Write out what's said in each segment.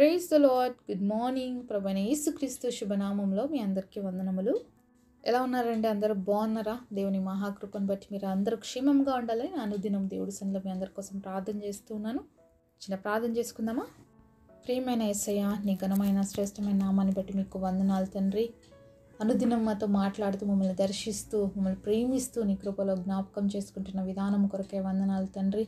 Praise the lord. Good morning. ప్రభువైన యేసుక్రీస్తు శుభనామంలో మీ అందరికీ వందనములు. ఎలా ఉన్నారండి? అందరూ బాగున్నారా? దేవుని మహాకృపను బట్టి మీరు అందరూ క్షేమంగా ఉండాలని అనుదినం దేవుడి సన్నిధిలో మీ అందరి కోసం ప్రార్థన చేస్తూ ఉన్నాను. చిన్న ప్రార్థన చేసుకుందామా? ప్రియమైన యేసయ్య, నీ ఘనమైన శ్రేష్టమైన నామాన్ని బట్టి మీకు వందనాలు తండ్రి. అనుదినం మాతో మాట్లాడుతూ మమ్మల్ని దర్శిస్తూ మమ్మల్ని ప్రేమిస్తూ నీ కృపలో జ్ఞాపకం చేసుకుంటున్న విధానం కొరకే వందనాలు తండ్రి.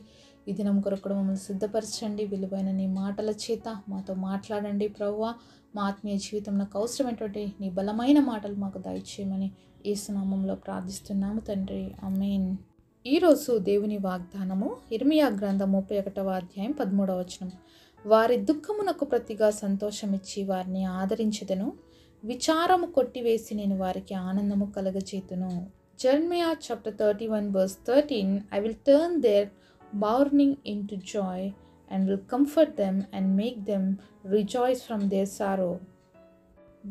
ఈ దినం కొరకు కూడా మమ్మల్ని సిద్ధపరచండి. విలువైన నీ మాటల చేత మాతో మాట్లాడండి ప్రభువా. మా ఆత్మీయ జీవితంలో అవసరమైనటువంటి నీ బలమైన మాటలు మాకు దయచేయమని యేసు నామములో ప్రార్థిస్తున్నాము తండ్రి. ఆమేన్. ఈరోజు దేవుని వాగ్దానము ఇర్మియా గ్రంథం 31వ అధ్యాయం 13వ వచనం. వారి దుఃఖమునకు ప్రతిగా సంతోషమిచ్చి వారిని ఆదరించెదను, విచారము కొట్టివేసి నేను వారికి ఆనందము కలగచేతును. Jeremiah chapter 31 verse 13. I will turn their mourning into joy and will comfort them and make them rejoice from their sorrow.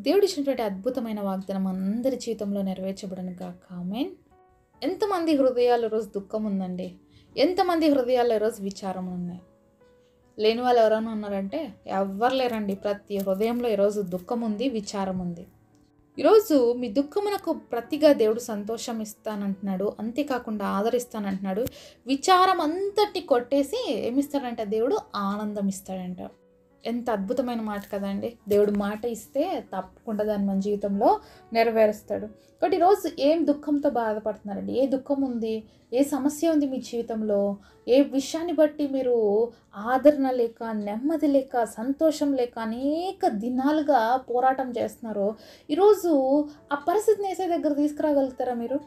దేవుడు ఇచ్చినటువంటి అద్భుతమైన వాగ్దానం అందరి జీవితంలో నెరవేర్చబడను గాక. ఆమేన్. ఎంతమంది హృదయాల్లో ఈరోజు దుఃఖం ఉందండి? ఎంతమంది హృదయాల్లో ఈరోజు విచారం ఉన్నాయి? లేని వాళ్ళు ఎవరైనా ఉన్నారంటే ఎవ్వరు లేరండి. ప్రతి హృదయంలో ఈరోజు దుఃఖం ఉంది, విచారం ఉంది. ఈరోజు మీ దుఃఖమునకు ప్రతిగా దేవుడు సంతోషం ఇస్తానంటున్నాడు, అంతేకాకుండా ఆదరిస్తానంటున్నాడు. విచారం అంతటిని కొట్టేసి ఏమిస్తాడంట? దేవుడు ఆనందం ఇస్తాడంట. ఎంత అద్భుతమైన మాట కదండి. దేవుడు మాట ఇస్తే తప్పకుండా దాన్ని మన జీవితంలో నెరవేరుస్తాడు. కాబట్టి ఈరోజు ఏం దుఃఖంతో బాధపడుతున్నారండి? ఏ దుఃఖం ఉంది? ఏ సమస్య ఉంది మీ జీవితంలో? ఏ విషయాన్ని బట్టి మీరు ఆదరణ లేక, నెమ్మది లేక, సంతోషం లేక అనేక దినాలుగా పోరాటం చేస్తున్నారో ఈరోజు ఆ పరిస్థితిని వేసే దగ్గర తీసుకురాగలుగుతారా మీరు?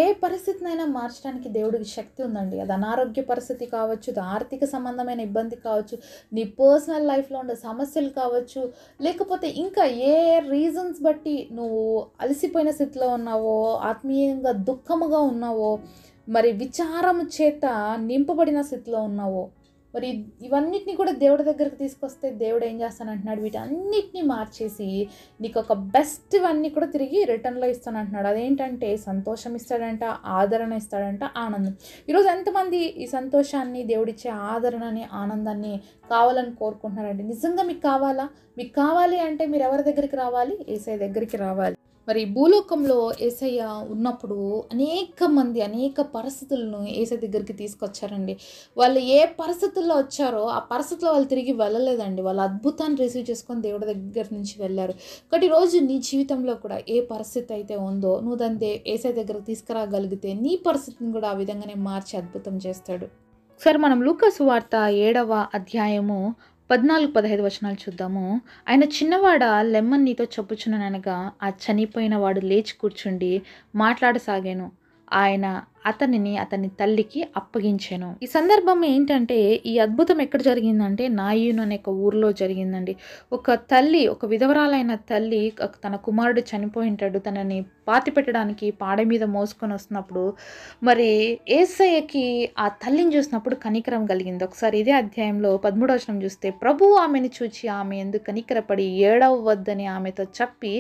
ఏ పరిస్థితినైనా మార్చడానికి దేవుడికి శక్తి ఉందండి. అది అనారోగ్య పరిస్థితి కావచ్చు, అది ఆర్థిక సంబంధమైన ఇబ్బంది కావచ్చు, నీ పర్సనల్ లైఫ్లో ఉండే సమస్యలు కావచ్చు, లేకపోతే ఇంకా ఏ రీజన్స్ బట్టి నువ్వు అలసిపోయిన స్థితిలో ఉన్నావో, ఆత్మీయంగా దుఃఖముగా ఉన్నావో, మరి విచారము చేత నింపబడిన స్థితిలో ఉన్నావో, మరి ఇవన్నిటిని కూడా దేవుడి దగ్గరికి తీసుకొస్తే దేవుడు ఏం చేస్తానంటున్నాడు? వీటన్నిటిని మార్చేసి నీకు ఒక బెస్ట్ ఇవన్నీ కూడా తిరిగి రిటర్న్లో ఇస్తానంటున్నాడు. అదేంటంటే సంతోషం ఇస్తాడంట, ఆదరణ ఇస్తాడంట, ఆనందం. ఈరోజు ఎంతమంది ఈ సంతోషాన్ని, దేవుడిచ్చే ఆదరణని, ఆనందాన్ని కావాలని కోరుకుంటున్నారండి? నిజంగా మీకు కావాలా? మీకు కావాలి అంటే మీరు ఎవరి దగ్గరికి రావాలి? యేసయ్య దగ్గరికి రావాలి. మరి భూలోకంలో యేసయ్య ఉన్నప్పుడు అనేక మంది అనేక పరిస్థితులను యేసయ్య దగ్గరికి తీసుకొచ్చారండి. వాళ్ళు ఏ పరిస్థితుల్లో వచ్చారో ఆ పరిస్థితుల్లో వాళ్ళు తిరిగి వెళ్ళలేదండి. వాళ్ళు అద్భుతాన్ని రిసీవ్ చేసుకొని దేవుడి దగ్గర నుంచి వెళ్ళారు. కాబట్టి ఈరోజు నీ జీవితంలో కూడా ఏ పరిస్థితి అయితే ఉందో నువ్వు దాన్ని యేసయ్య దగ్గరకు తీసుకురాగలిగితే నీ పరిస్థితిని కూడా ఆ విధంగానే మార్చి అద్భుతం చేస్తాడు. సరే, మనం లూకా సువార్త 7వ అధ్యాయము 14-15 వచనాలు చూద్దాము. ఆయన చిన్నవాడ లెమ్మన్ నీతో చెప్పుచున్నాననగా ఆ చనిపోయిన వాడు లేచి కూర్చుండి మాట్లాడసాగాను. ఆయన అతని తల్లికి అప్పగించాను. ఈ సందర్భం ఏంటంటే, ఈ అద్భుతం ఎక్కడ జరిగిందంటే నాయూను అనే ఒక ఊరిలో జరిగిందండి. ఒక తల్లి, ఒక విధవరాలైన తల్లి తన కుమారుడు చనిపోయి ఉంటాడు, తనని పాతి పెట్టడానికి పాడ మీద మోసుకొని వస్తున్నప్పుడు మరి యేసయ్యకి ఆ తల్లిని చూసినప్పుడు కనికరం కలిగింది. ఒకసారి ఇదే అధ్యాయంలో 13వ వచనం చూస్తే, ప్రభువు ఆమెను చూచి ఆమె ఎందుకు కనికరపడి ఏడవద్దని ఆమెతో చెప్పి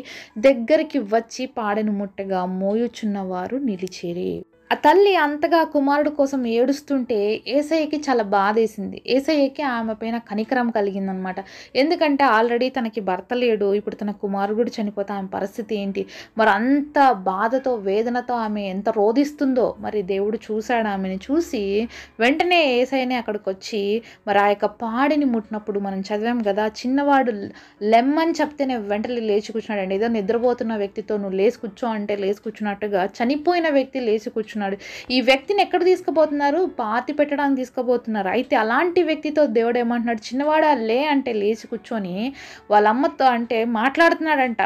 దగ్గరికి వచ్చి పాడెను ముట్టగా మోయుచున్న వారు నిలిచేరి. ఆ తల్లి అంతగా కుమారుడు కోసం ఏడుస్తుంటే యేసయ్యకి చాలా బాధేసింది. యేసయ్యకి ఆమె పైన కనికరం కలిగిందనమాట. ఎందుకంటే ఆల్రెడీ తనకి భర్త లేడు, ఇప్పుడు తన కుమారుడు చనిపోతే ఆమె పరిస్థితి ఏంటి? మరి అంత బాధతో, వేదనతో ఆమె ఎంత రోధిస్తుందో మరి దేవుడు చూశాడు. ఆమెను చూసి వెంటనే యేసయ్యనే అక్కడికి వచ్చి మరి ఆ యొక్క పాడిని ముట్టినప్పుడు మనం చదివాం కదా, చిన్నవాడు లెమ్మని చెప్తేనే వెంటనే లేచి కూర్చున్నాడు. ఏదో నిద్రపోతున్న వ్యక్తితో నువ్వు లేచి కూర్చో అంటే లేచి కూర్చున్నట్టుగా చనిపోయిన వ్యక్తి లేచి కూర్చున్నాడు. ఈ వ్యక్తిని ఎక్కడ తీసుకుపోతున్నారు? పాతి పెట్టడానికి తీసుకుపోతున్నారు. అయితే అలాంటి వ్యక్తితో దేవుడు ఏమంటున్నాడు? చిన్నవాడా లే అంటే లేచి కూర్చొని వాళ్ళ అమ్మతో అంటే మాట్లాడుతున్నాడంట.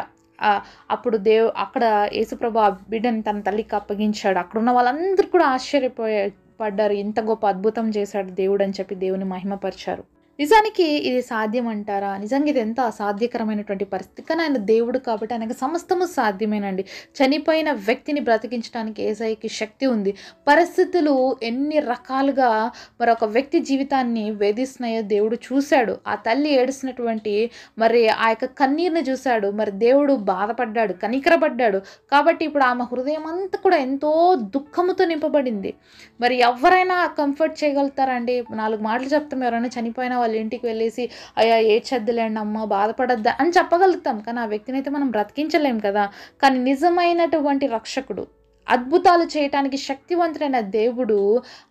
అప్పుడు అక్కడ యేసుప్రభు ఆ బిడ్డని తన తల్లికి అప్పగించాడు. అక్కడ ఉన్న వాళ్ళందరూ కూడా పడ్డారు. ఇంత గొప్ప అద్భుతం చేశాడు దేవుడు అని చెప్పి దేవుని మహిమపరిచారు. నిజానికి ఇది సాధ్యం అంటారా? నిజంగా ఇది ఎంత అసాధ్యకరమైనటువంటి పరిస్థితి. కానీ ఆయన దేవుడు కాబట్టి ఆయనకు సమస్తము సాధ్యమేనండి. చనిపోయిన వ్యక్తిని బ్రతికించడానికి యేసయ్యకి శక్తి ఉంది. పరిస్థితులు ఎన్ని రకాలుగా మరొక వ్యక్తి జీవితాన్ని వేధిస్తున్నాయో దేవుడు చూశాడు. ఆ తల్లి ఏడుస్తున్నటువంటి మరి ఆ యొక్క కన్నీరుని చూశాడు. మరి దేవుడు బాధపడ్డాడు, కనికరపడ్డాడు. కాబట్టి ఇప్పుడు ఆమె హృదయం అంతా కూడా ఎంతో దుఃఖముతో నింపబడింది. మరి ఎవరైనా కంఫర్ట్ చేయగలుగుతారా అండి? 4 మాటలు చెప్తాం, ఎవరైనా చనిపోయిన వాళ్ళ ఇంటికి వెళ్ళేసి అయ్యా ఏడ్చొద్దులేండి అమ్మ, బాధపడద్దా అని చెప్పగలుగుతాం, కానీ ఆ వ్యక్తిని అయితే మనం బ్రతికించలేం కదా. కానీ నిజమైనటువంటి రక్షకుడు, అద్భుతాలు చేయటానికి శక్తివంతుడైన దేవుడు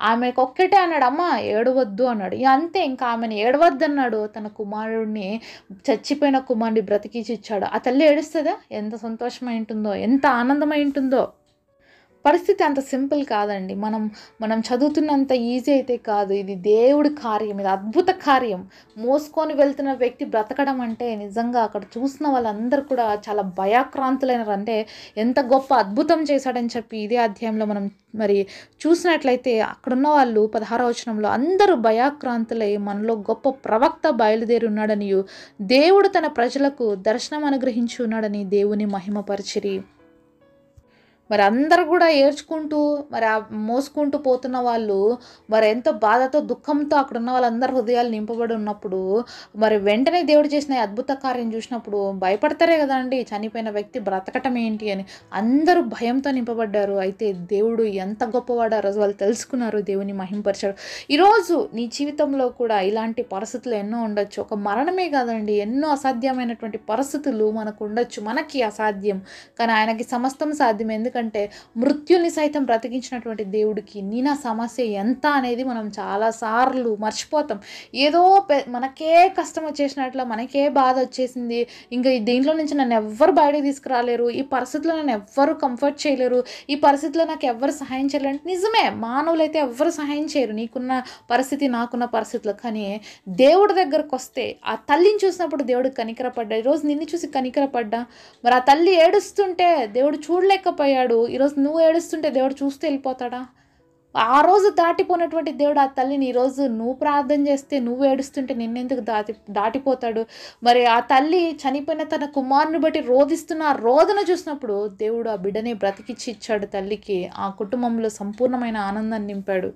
ఆమెకు ఒక్కటే అన్నాడు, అమ్మ ఏడవద్దు అన్నాడు. అంతే, ఇంకా ఆమెను ఏడవద్దు అన్నాడు. తన కుమారుడిని, చచ్చిపోయిన కుమారుడిని బ్రతికించి ఇచ్చాడు. ఆ తల్లి ఏడుస్తుందా? ఎంత సంతోషమై ఉంటుందో, ఎంత ఆనందమై ఉంటుందో. పరిస్థితి అంత సింపుల్ కాదండి. మనం చదువుతున్నంత ఈజీ అయితే కాదు. ఇది దేవుడి కార్యం, ఇది అద్భుత కార్యం. మోసుకొని వెళ్తున్న వ్యక్తి బ్రతకడం అంటే నిజంగా అక్కడ చూసిన వాళ్ళందరూ కూడా చాలా భయాక్రాంతులైనారు. అంటే ఎంత గొప్ప అద్భుతం చేశాడని చెప్పి ఇదే అధ్యాయంలో మనం మరి చూసినట్లయితే అక్కడున్న వాళ్ళు 16వ వచనంలో అందరూ భయాక్రాంతులై మనలో గొప్ప ప్రవక్త బయలుదేరి ఉన్నాడని, దేవుడు తన ప్రజలకు దర్శనం అనుగ్రహించి ఉన్నాడని దేవుని మహిమపరిచిరి. మరి అందరూ కూడా ఏడ్చుకుంటూ మరి మోసుకుంటూ పోతున్న వాళ్ళు మరి ఎంతో బాధతో దుఃఖంతో అక్కడ ఉన్న వాళ్ళందరూ హృదయాలు నింపబడి ఉన్నప్పుడు మరి వెంటనే దేవుడు చేసిన అద్భుత కార్యం చూసినప్పుడు భయపడతారే కదండి. చనిపోయిన వ్యక్తి బ్రతకటం ఏంటి అని అందరూ భయంతో నింపబడ్డారు. అయితే దేవుడు ఎంత గొప్పవాడో ఆ రోజు వాళ్ళు తెలుసుకున్నారు, దేవుని మహింపరిచాడు. ఈరోజు నీ జీవితంలో కూడా ఇలాంటి పరిస్థితులు ఎన్నో ఉండొచ్చు. ఒక మరణమే కాదండి, ఎన్నో అసాధ్యమైనటువంటి పరిస్థితులు మనకు ఉండొచ్చు. మనకి అసాధ్యం, కానీ ఆయనకి సమస్తం సాధ్యం. ఎందుకంటే మృత్యుని సైతం బ్రతికించినటువంటి దేవుడికి నా సమస్య ఎంత అనేది మనం చాలాసార్లు మర్చిపోతాం. ఏదో మనకే కష్టం వచ్చేసినట్లు, మనకే బాధ వచ్చేసింది, ఇంకా దీంట్లో నుంచి నన్ను ఎవ్వరు బయటకు తీసుకురాలేరు, ఈ పరిస్థితిలో నన్ను ఎవ్వరు కంఫర్ట్ చేయలేరు, ఈ పరిస్థితిలో నాకు ఎవ్వరు సహాయం చేయలేరు. నిజమే, మానవులైతే ఎవ్వరు సహాయం చేయరు నీకున్న పరిస్థితి, నాకున్న పరిస్థితులు. కానీ దేవుడి దగ్గరకు వస్తే ఆ తల్లిని చూసినప్పుడు దేవుడు కనికరపడ్డా. ఈరోజు నిన్ను చూసి కనికరపడ్డా. మరి ఆ తల్లి ఏడుస్తుంటే దేవుడు చూడలేకపోయాడు. ఈరోజు నువ్వు ఏడుస్తుంటే దేవుడు చూస్తూ వెళ్ళిపోతాడా? ఆ రోజు దాటిపోయినటువంటి దేవుడు ఆ తల్లిని ఈరోజు నువ్వు ప్రార్థన చేస్తే, నువ్వు ఏడుస్తుంటే నిన్నెందుకు దాటిపోతాడు? మరి ఆ తల్లి చనిపోయిన తన కుమారుని బట్టి రోధిస్తున్న ఆ రోదన చూసినప్పుడు దేవుడు ఆ బిడ్డని బ్రతికిచ్చి ఇచ్చాడు తల్లికి. ఆ కుటుంబంలో సంపూర్ణమైన ఆనందాన్ని నింపాడు.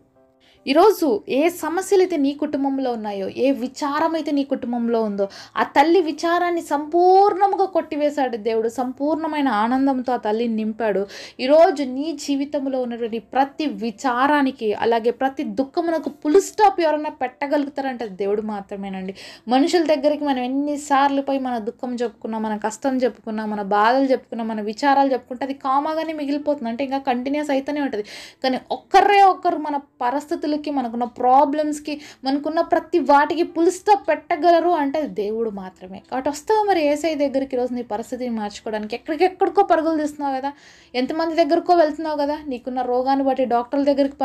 ఈరోజు ఏ సమస్యలు అయితే నీ కుటుంబంలో ఉన్నాయో, ఏ విచారం అయితే నీ కుటుంబంలో ఉందో, ఆ తల్లి విచారాన్ని సంపూర్ణంగా కొట్టివేశాడు దేవుడు. సంపూర్ణమైన ఆనందంతో ఆ తల్లిని నింపాడు. ఈరోజు నీ జీవితంలో ఉన్నటువంటి ప్రతి విచారానికి, అలాగే ప్రతి దుఃఖమునకు ఫుల్ స్టాప్ ఎవరైనా పెట్టగలుగుతారంటే దేవుడు మాత్రమేనండి. మనుషుల దగ్గరికి మనం ఎన్నిసార్లు పోయి మన దుఃఖం చెప్పుకున్నా, మన కష్టం చెప్పుకున్నా, మన బాధలు చెప్పుకున్నా, మన విచారాలు చెప్పుకుంటే అది కామాగానే మిగిలిపోతుంది. అంటే ఇంకా కంటిన్యూస్ అయితేనే ఉంటుంది. కానీ ఒక్కరు మన పరిస్థితులు, మనకున్న ప్రాబ్లమ్స్కి, మనకున్న ప్రతి వాటికి ఫుల్ స్టాప్ పెట్టగలరు అంటే అది దేవుడు మాత్రమే. కాబట్టి వస్తావు మరి యేసయ్య దగ్గరికి ఈరోజు నీ పరిస్థితిని మార్చుకోవడానికి. ఎక్కడికో పరుగులు తీస్తున్నావు కదా, ఎంతమంది దగ్గరకో వెళ్తున్నావు కదా. నీకున్న రోగాన్ని బట్టి డాక్టర్ల దగ్గరికి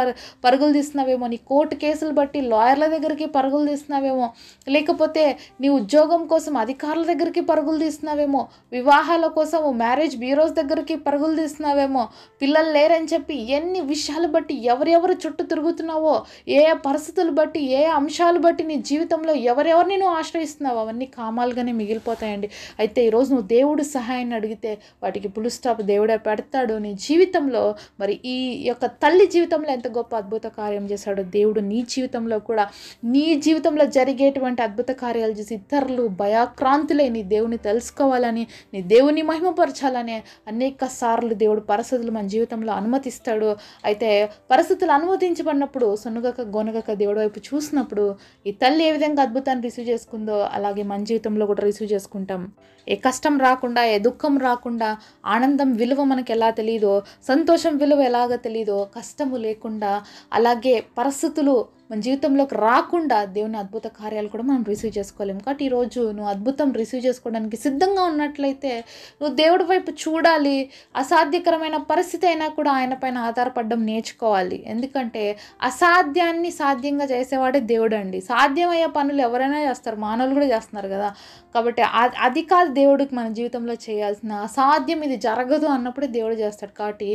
పరుగులు తీస్తున్నావేమో, నీ కోర్టు కేసులు బట్టి లాయర్ల దగ్గరికి పరుగులు తీస్తున్నావేమో, లేకపోతే నీ ఉద్యోగం కోసం అధికారుల దగ్గరికి పరుగులు తీస్తున్నావేమో, వివాహాల కోసం మ్యారేజ్ బ్యూరోస్ దగ్గరికి పరుగులు తీస్తున్నావేమో, పిల్లలు లేరని చెప్పి ఎన్ని విషయాలు బట్టి ఎవరెవరు చుట్టూ తిరుగుతున్నావో, ఏ పరిస్థితులు బట్టి, ఏ అంశాలు బట్టి నీ జీవితంలో ఎవరెవరిని నువ్వు ఆశ్రయిస్తున్నావు, అవన్నీ కామాలుగానే మిగిలిపోతాయండి. అయితే ఈరోజు నువ్వు దేవుడు సహాయాన్ని అడిగితే వాటికి ఫుల్ స్టాప్ దేవుడే పెడతాడు నీ జీవితంలో. మరి ఈ యొక్క తల్లి జీవితంలో ఎంత గొప్ప అద్భుత కార్యం చేశాడో దేవుడు నీ జీవితంలో కూడా, నీ జీవితంలో జరిగేటువంటి అద్భుత కార్యాలు చూసి ఇతరులు భయాక్రాంతులై నీ దేవుని తెలుసుకోవాలని, నీ దేవుని మహిమపరచాలని అనేక సార్లు దేవుడు పరిస్థితులు మన జీవితంలో అనుమతిస్తాడు. అయితే పరిస్థితులు అనుమతించబడినప్పుడు సొనుగక గొనగక దేవుడి వైపు చూసినప్పుడు ఈ తల్లి ఏ విధంగా అద్భుతాన్ని రిసీవ్ చేసుకుందో అలాగే మన జీవితంలో కూడా రిసీవ్ చేసుకుంటాం. ఏ కష్టం రాకుండా, ఏ దుఃఖం రాకుండా, ఆనందం విలువ మనకు ఎలా తెలియదో, సంతోషం విలువ ఎలాగ తెలియదో, కష్టము లేకుండా, అలాగే పరిస్థితులు మన జీవితంలోకి రాకుండా దేవుని అద్భుత కార్యాలు కూడా మనం రిసీవ్ చేసుకోలేము. కాబట్టి ఈరోజు నువ్వు అద్భుతం రిసీవ్ చేసుకోవడానికి సిద్ధంగా ఉన్నట్లయితే నువ్వు దేవుడి వైపు చూడాలి. అసాధ్యకరమైన పరిస్థితి అయినా కూడా ఆయన పైన ఆధారపడడం నేర్చుకోవాలి. ఎందుకంటే అసాధ్యాన్ని సాధ్యంగా చేసేవాడే దేవుడు అండి. సాధ్యమయ్యే పనులు ఎవరైనా చేస్తారు, మానవులు కూడా చేస్తున్నారు కదా. కాబట్టి అది కాదు దేవుడికి మన జీవితంలో చేయాల్సిన. అసాధ్యం, ఇది జరగదు అన్నప్పుడే దేవుడు చేస్తాడు. కాబట్టి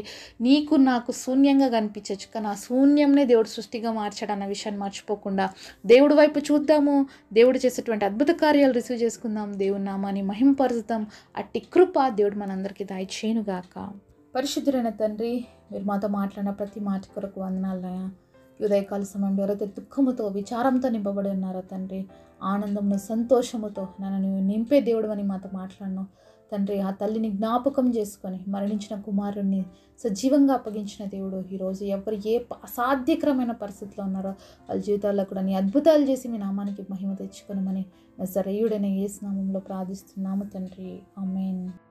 నీకు నాకు శూన్యంగా కనిపించవచ్చు, కానీ ఆ శూన్యంనే దేవుడు సృష్టిగా మార్చాడు అన్న విషయాన్ని మర్చిపోకుండా దేవుడి వైపు చూద్దాము. దేవుడు చేసేటువంటి అద్భుత కార్యాలు రిసీవ్ చేసుకుందాం. దేవుని నామాన్ని మహింపరుద్దాం. అట్టి కృప దేవుడు మనందరికీ దయచేయునుగాక. పరిశుద్ధుడైన తండ్రి, మీరు మాతో మాట్లాడిన ప్రతి మాట కొరకు వందనాలయ్యా. ఉదయకాల సమయంలో ఎవరైతే దుఃఖముతో, విచారంతో నింపబడి ఉన్నారో తండ్రి, ఆనందంలో, సంతోషముతో నన్ను నింపే దేవుడు అని మాతో మాట్లాడినావు. తండ్రి ఆ తల్లిని జ్ఞాపకం చేసుకొని మరణించిన కుమారుణ్ణి సజీవంగా అప్పగించిన దేవుడు ఈరోజు ఎవరు అసాధ్యకరమైన పరిస్థితిలో ఉన్నారో వాళ్ళ జీవితాల్లో కూడా నీ అద్భుతాలు చేసి మీ నామానికి మహిమ తెచ్చుకొనమని నజరేయుడైన యేసు నామములో ప్రార్థిస్తున్నాము తండ్రి. ఆమేన్.